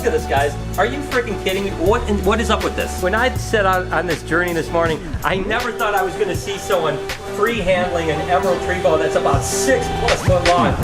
Look at this, guys. Are you freaking kidding me? What is up with this? When I set out on this journey this morning, I never thought I was going to see someone free-handling an emerald tree boa that's about 6+ foot long.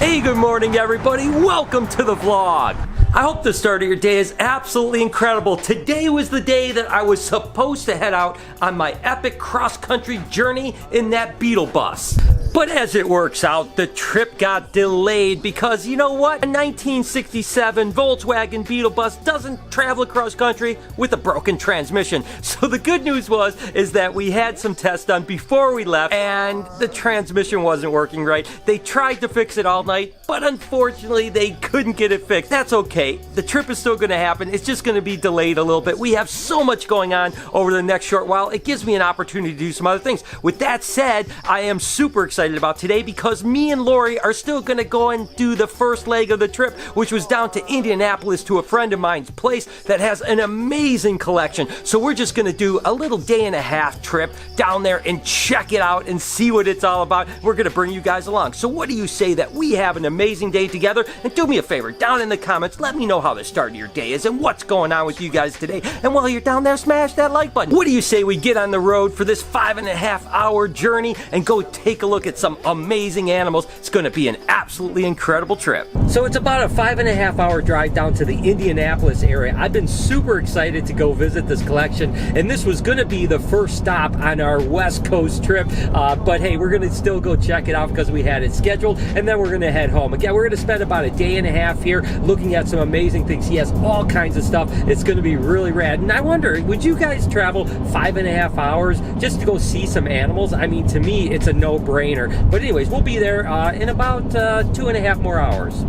Hey, good morning, everybody. Welcome to the vlog. I hope the start of your day is absolutely incredible. Today was the day that I was supposed to head out on my epic cross-country journey in that Beetle bus. But as it works out, the trip got delayed because, you know what? A 1967 Volkswagen Beetle bus doesn't travel across country with a broken transmission. So the good news is that we had some tests done before we left and the transmission wasn't working right. They tried to fix it all night, but unfortunately they couldn't get it fixed. That's okay. The trip is still gonna happen. It's just gonna be delayed a little bit. We have so much going on over the next short while. It gives me an opportunity to do some other things. With that said, I am super excited about today because me and Lori are still gonna go and do the first leg of the trip, which was down to Indianapolis to a friend of mine's place that has an amazing collection. So we're just gonna do a little day-and-a-half trip down there and check it out and see what it's all about. We're gonna bring you guys along. So what do you say that we have an amazing day together? And do me a favor, down in the comments, let me know how the start of your day is and what's going on with you guys today. And while you're down there, smash that like button. What do you say we get on the road for this 5.5-hour journey and go take a look at some amazing animals? It's going to be an absolutely incredible trip. So it's about a 5.5-hour drive down to the Indianapolis area. I've been super excited to go visit this collection, and this was going to be the first stop on our West Coast trip. But hey, we're going to still go check it out because we had it scheduled, and then we're going to head home. Again, we're going to spend about a day and a half here looking at some amazing things. He has all kinds of stuff. It's going to be really rad. And I wonder, would you guys travel 5.5 hours just to go see some animals? I mean, to me, it's a no-brainer. But anyways, we'll be there in about 2.5 more hours.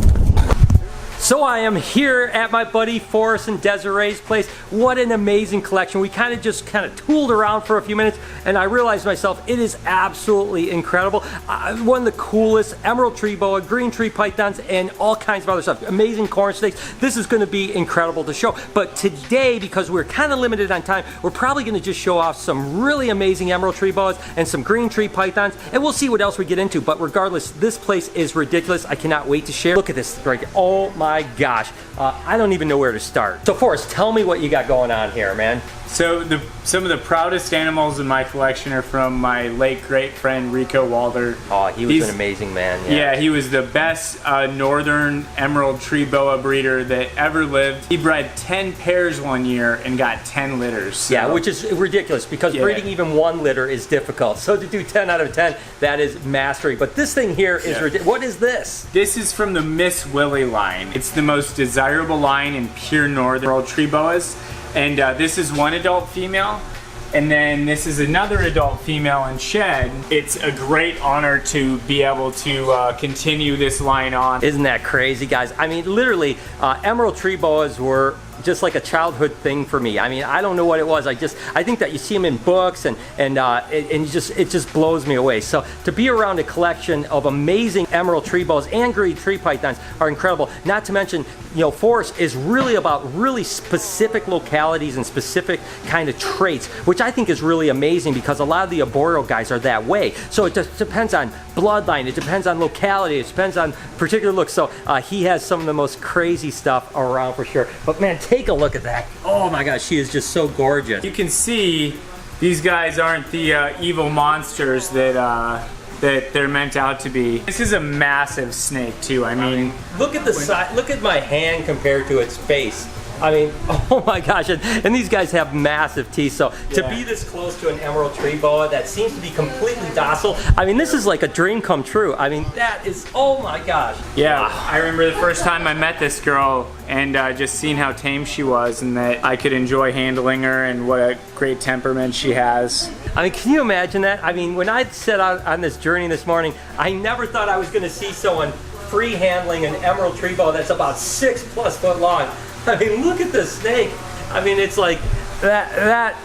So I am here at my buddy Forrest and Desiree's place. What an amazing collection. We kind of tooled around for a few minutes and I realized myself, it is absolutely incredible. One of the coolest emerald tree boa, green tree pythons, and all kinds of other stuff. Amazing corn snakes. This is going to be incredible to show. But today, because we're kind of limited on time, we're probably going to just show off some really amazing emerald tree boas and some green tree pythons, and we'll see what else we get into. But regardless, this place is ridiculous. I cannot wait to share. Look at this right here. Oh my gosh, I don't even know where to start. So Forrest, tell me what you got going on here, man. So some of the proudest animals in my collection are from my late great friend Rico Walder. Oh, he's an amazing man. Yeah, he was the best northern emerald tree boa breeder that ever lived. He bred 10 pairs one year and got 10 litters. So. Yeah, which is ridiculous because breeding even one litter is difficult. So to do 10 out of 10, that is mastery. But this thing here is ridiculous. What is this? This is from the Miss Willie line. It's the most desirable line in pure northern emerald tree boas. And this is one adult female, and then this is another adult female in shed. It's a great honor to be able to continue this line on. Isn't that crazy, guys? I mean, literally, emerald tree boas were just like a childhood thing for me. I mean, I don't know what it was. I think that you see them in books and it just blows me away. So to be around a collection of amazing emerald tree boas and green tree pythons are incredible. Not to mention, you know, Forrest is really about really specific localities and specific kind of traits, which I think is really amazing because a lot of the arboreal guys are that way. So it just depends on bloodline, it depends on locality, it depends on particular looks. So he has some of the most crazy stuff around for sure. But man, take a look at that. Oh my gosh, she is just so gorgeous. You can see these guys aren't the evil monsters that they're meant out to be. This is a massive snake too. I mean, look at the size. Look at my hand compared to its face. I mean, oh my gosh, and these guys have massive teeth, so to be this close to an emerald tree boa that seems to be completely docile, I mean, this is like a dream come true. I mean, that is, oh my gosh. Yeah, I remember the first time I met this girl and just seeing how tame she was and that I could enjoy handling her and what a great temperament she has. I mean, can you imagine that? I mean, when I set out on this journey this morning, I never thought I was going to see someone free handling an emerald tree boa that's about 6+ foot long. I mean, look at this snake. I mean, it's like, that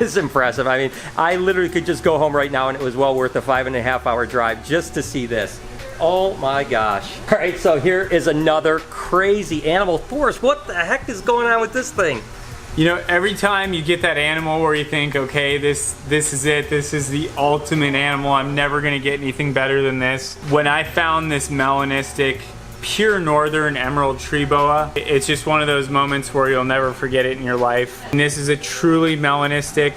is impressive. I mean, I literally could just go home right now and it was well worth a 5.5-hour drive just to see this. Oh my gosh. All right, so here is another crazy animal. Forrest, what the heck is going on with this thing? You know, every time you get that animal where you think, okay, this is it, this is the ultimate animal, I'm never gonna get anything better than this. When I found this melanistic pure northern emerald tree boa, it's just one of those moments where you'll never forget it in your life. And this is a truly melanistic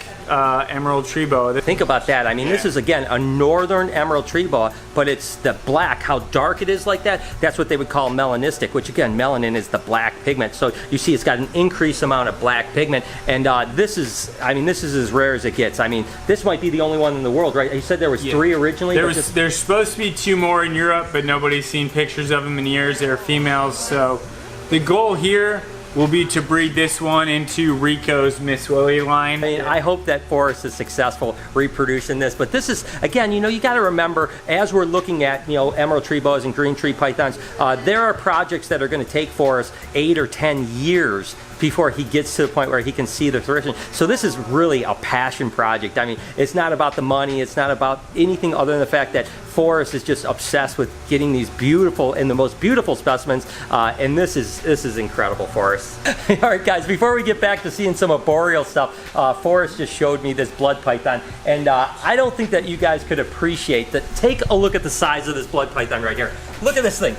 emerald tree boa. Think about that. I mean, this is again a northern emerald tree boa, but it's the black, how dark it is like that. That's what they would call melanistic, which again, melanin is the black pigment. So you see it's got an increased amount of black pigment. And this is, I mean, this is as rare as it gets. I mean, this might be the only one in the world, right? You said there was 3 originally? There's supposed to be 2 more in Europe, but nobody's seen pictures of them in years. They're females. So the goal here will be to breed this one into Rico's Miss Willie line. I mean, I hope that Forrest is successful reproducing this, but this is, again, you know, you got to remember, as we're looking at, you know, emerald tree boas and green tree pythons, there are projects that are going to take Forrest 8 or 10 years before he gets to the point where he can see the fruition. So this is really a passion project. I mean, it's not about the money, it's not about anything other than the fact that Forrest is just obsessed with getting these beautiful and the most beautiful specimens, and this is incredible for us. All right, guys, before we get back to seeing some arboreal stuff, Forrest just showed me this blood python, and I don't think that you guys could appreciate that. Take a look at the size of this blood python right here. Look at this thing.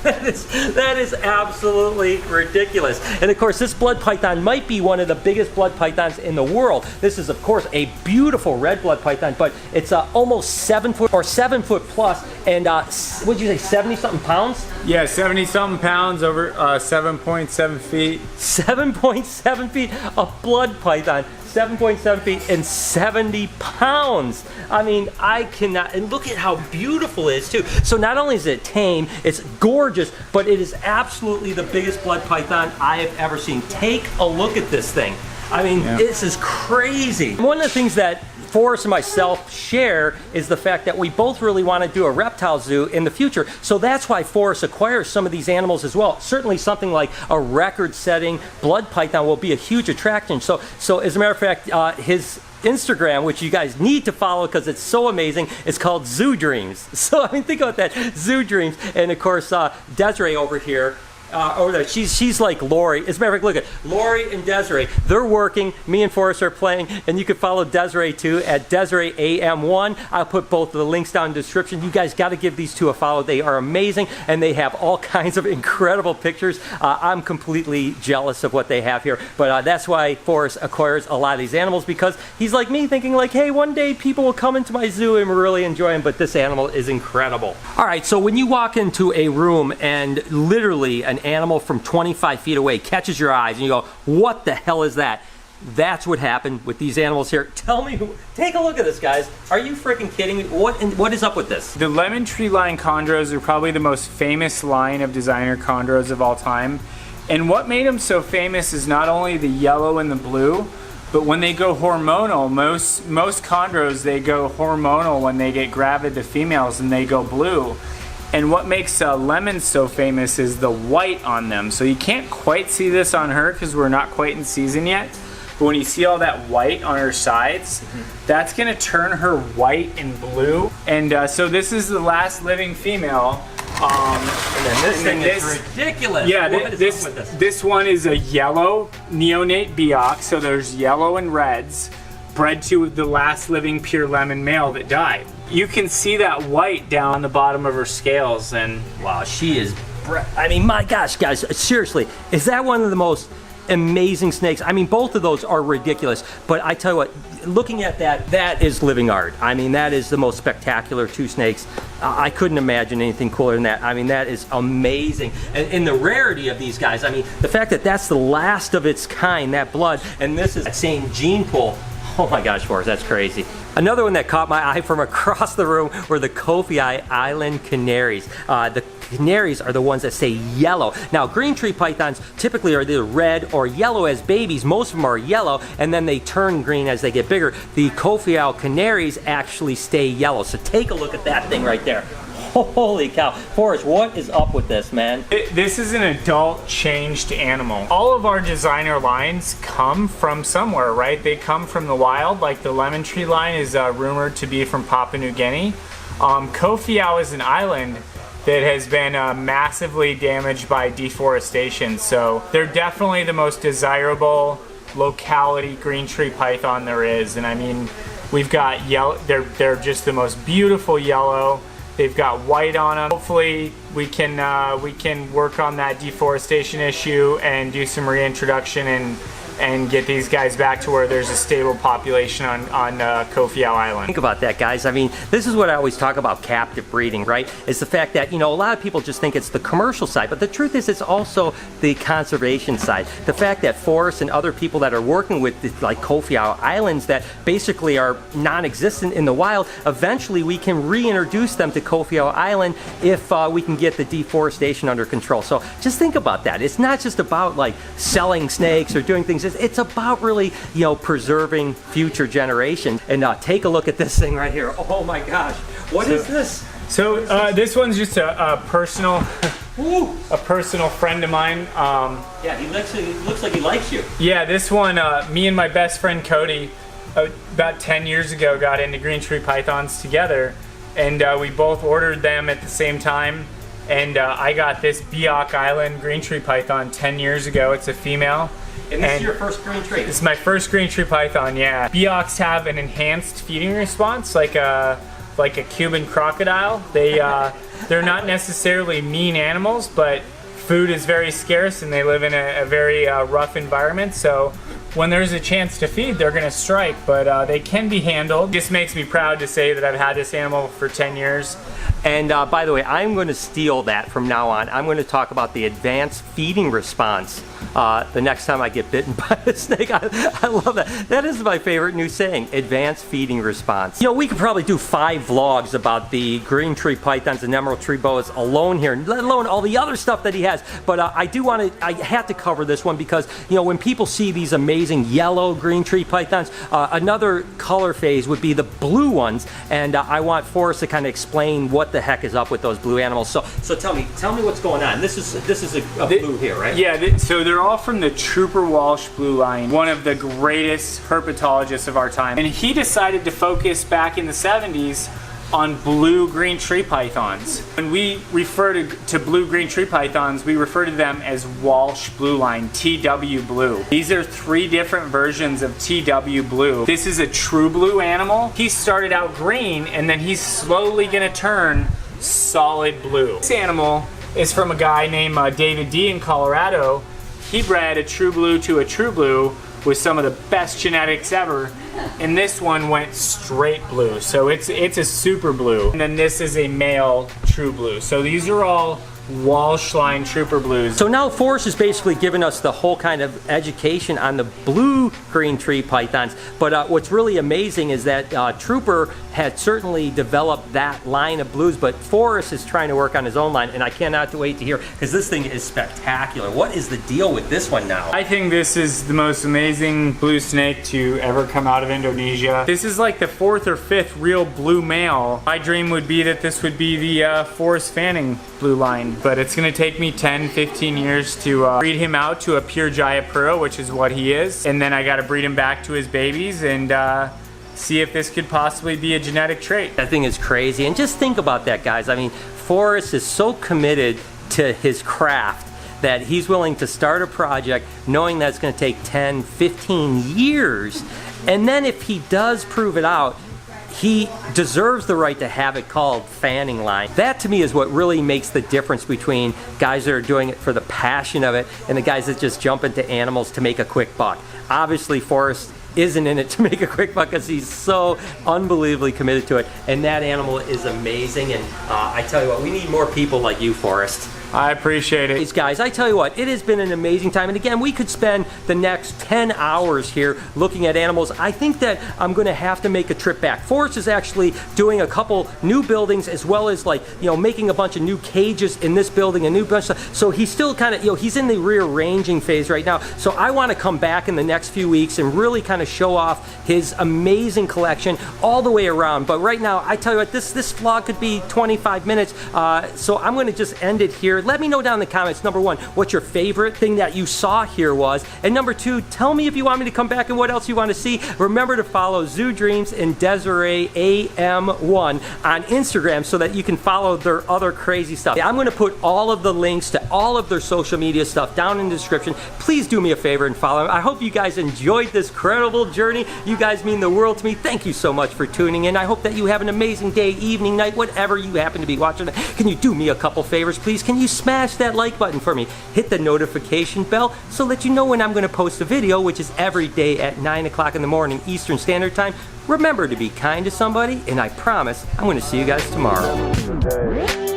That is absolutely ridiculous. And of course, this blood python might be one of the biggest blood pythons in the world. This is, of course, a beautiful red blood python, but it's almost 7 foot or 7 foot plus. And what'd you say, 70-something pounds? Yeah, 70-something pounds, over 7.7 feet. 7.7 feet of blood python. 7.7 feet and 70 pounds. I mean, I cannot, and look at how beautiful it is too. So not only is it tame, it's gorgeous, but it is absolutely the biggest blood python I have ever seen. Take a look at this thing. I mean, This is crazy. One of the things that Forrest and myself share is the fact that we both really want to do a reptile zoo in the future. So that's why Forrest acquires some of these animals as well. Certainly something like a record-setting blood python will be a huge attraction. So as a matter of fact, his Instagram, which you guys need to follow because it's so amazing, it's called Zoo Dreams. So I mean, think about that, Zoo Dreams. And of course, Desiree over here, over there, she's like Lori. As a matter of fact, look at Lori and Desiree. They're working. Me and Forrest are playing, and you can follow Desiree too at Desiree AM1. I'll put both of the links down in the description. You guys got to give these two a follow. They are amazing, and they have all kinds of incredible pictures. I'm completely jealous of what they have here, but that's why Forrest acquires a lot of these animals, because he's like me, thinking like, hey, one day people will come into my zoo and really enjoy them. But this animal is incredible. All right, so when you walk into a room and literally an animal from 25 feet away catches your eyes and you go, what the hell is that? That's what happened with these animals here. Tell me take a look at this, guys. Are you freaking kidding me? What is up with this? The lemon tree line chondros are probably the most famous line of designer chondros of all time. And what made them so famous is not only the yellow and the blue, but when they go hormonal, most chondros, they go hormonal when they get gravid to females, and they go blue. And what makes lemons so famous is the white on them. So you can't quite see this on her because we're not quite in season yet. But when you see all that white on her sides, that's gonna turn her white and blue. And so this is the last living female. And then this thing is ridiculous. Yeah, this one is a yellow neonate Biak. So there's yellow and reds, bred to the last living pure lemon male that died. You can see that white down the bottom of her scales, and wow, she is, I mean, my gosh, guys, seriously, is that one of the most amazing snakes? I mean, both of those are ridiculous, but I tell you what, looking at that is living art. I mean, that is the most spectacular two snakes. I couldn't imagine anything cooler than that. I mean, that is amazing. And the rarity of these guys, I mean, the fact that that's the last of its kind, that blood, and this is that same gene pool. Oh my gosh, Forrest, that's crazy. Another one that caught my eye from across the room were the Kofi Island canaries. The canaries are the ones that stay yellow. Now, green tree pythons typically are either red or yellow as babies. Most of them are yellow, and then they turn green as they get bigger. The Kofi Island canaries actually stay yellow. So take a look at that thing right there. Holy cow. Forrest, what is up with this, man? This is an adult changed animal. All of our designer lines come from somewhere, right? They come from the wild, like the lemon tree line is rumored to be from Papua New Guinea. Kofi Island is an island that has been massively damaged by deforestation. So they're definitely the most desirable locality green tree python there is. And I mean, we've got yellow, they're just the most beautiful yellow. They've got white on them. Hopefully we can work on that deforestation issue and do some reintroduction and get these guys back to where there's a stable population on Kofiau Island. Think about that, guys. I mean, this is what I always talk about captive breeding, right? Is the fact that, you know, a lot of people just think it's the commercial side, but the truth is it's also the conservation side. The fact that forests and other people that are working with like Kofiau Islands that basically are non-existent in the wild, eventually we can reintroduce them to Kofiau Island if we can get the deforestation under control. So just think about that. It's not just about like selling snakes or doing things. It's about really, you know, preserving future generations. And take a look at this thing right here. Oh my gosh, what is this? So this one's just a personal, a personal friend of mine. Yeah, he looks like he likes you. Yeah, this one, me and my best friend Cody, about 10 years ago, got into green tree pythons together, and we both ordered them at the same time. And I got this Biak Island green tree python 10 years ago. It's a female. And this is your first green tree? This is my first green tree python, yeah. Biaks have an enhanced feeding response, like a Cuban crocodile. They're not necessarily mean animals, but food is very scarce and they live in a very rough environment. So when there's a chance to feed, they're gonna strike, but they can be handled. It just makes me proud to say that I've had this animal for 10 years. And by the way, I'm going to steal that from now on. I'm going to talk about the advanced feeding response the next time I get bitten by a snake. I love that. That is my favorite new saying, advanced feeding response. You know, we could probably do 5 vlogs about the green tree pythons and emerald tree boas alone here, let alone all the other stuff that he has. But I had to cover this one because, you know, when people see these amazing yellow green tree pythons, another color phase would be the blue ones. And I want Forrest to kind of explain what the heck is up with those blue animals. So tell me what's going on. This is a blue here, right? Yeah, so they're all from the Trooper Walsh blue line, one of the greatest herpetologists of our time. And he decided to focus back in the 70s on blue green tree pythons. When we refer to blue green tree pythons, we refer to them as Walsh blue line, TW blue. These are 3 different versions of TW blue. This is a true blue animal. He started out green and then he's slowly gonna turn solid blue. This animal is from a guy named David D in Colorado. He bred a true blue to a true blue with some of the best genetics ever, and this one went straight blue. So it's a super blue. And then this is a male true blue. So these are all Walsh line Trooper blues. So now Forrest has basically given us the whole kind of education on the blue green tree pythons, but what's really amazing is that Trooper had certainly developed that line of blues, but Forrest is trying to work on his own line, and I cannot wait to hear, because this thing is spectacular. What is the deal with this one now? I think this is the most amazing blue snake to ever come out of Indonesia. This is like the 4th or 5th real blue male. My dream would be that this would be the Forrest Fanning blue line, but it's gonna take me 10, 15 years to breed him out to a pure Jayapura, which is what he is, and then I gotta breed him back to his babies and see if this could possibly be a genetic trait. That thing is crazy, and just think about that, guys. I mean, Forrest is so committed to his craft that he's willing to start a project knowing that it's gonna take 10, 15 years, and then if he does prove it out, he deserves the right to have it called Fanning line. That to me is what really makes the difference between guys that are doing it for the passion of it and the guys that just jump into animals to make a quick buck. Obviously Forrest isn't in it to make a quick buck because he's so unbelievably committed to it, and that animal is amazing, and I tell you what, we need more people like you, Forrest. I appreciate it. Guys, I tell you what, it has been an amazing time. And again, we could spend the next 10 hours here looking at animals. I think that I'm going to have to make a trip back. Forrest is actually doing a couple new buildings as well as, like, you know, making a bunch of new cages in this building, a new bunch of stuff. So he's still kind of, you know, he's in the rearranging phase right now. So I want to come back in the next few weeks and really kind of show off his amazing collection all the way around. But right now, I tell you what, this vlog could be 25 minutes. So I'm going to just end it here. here. Let me know down in the comments, number one, what your favorite thing that you saw here was, and number two, tell me if you want me to come back and what else you want to see. Remember to follow Zoo Dreams and Desiree AM1 on Instagram so that you can follow their other crazy stuff. I'm going to put all of the links to all of their social media stuff down in the description. Please do me a favor and follow them. I hope you guys enjoyed this incredible journey. You guys mean the world to me. Thank you so much for tuning in. I hope that you have an amazing day, evening, night, whatever you happen to be watching. Can you do me a couple favors, please? Can you smash that like button for me? Hit the notification bell so that you know when I'm going to post a video, which is every day at 9 o'clock in the morning Eastern Standard Time. Remember to be kind to somebody, and I promise I'm going to see you guys tomorrow.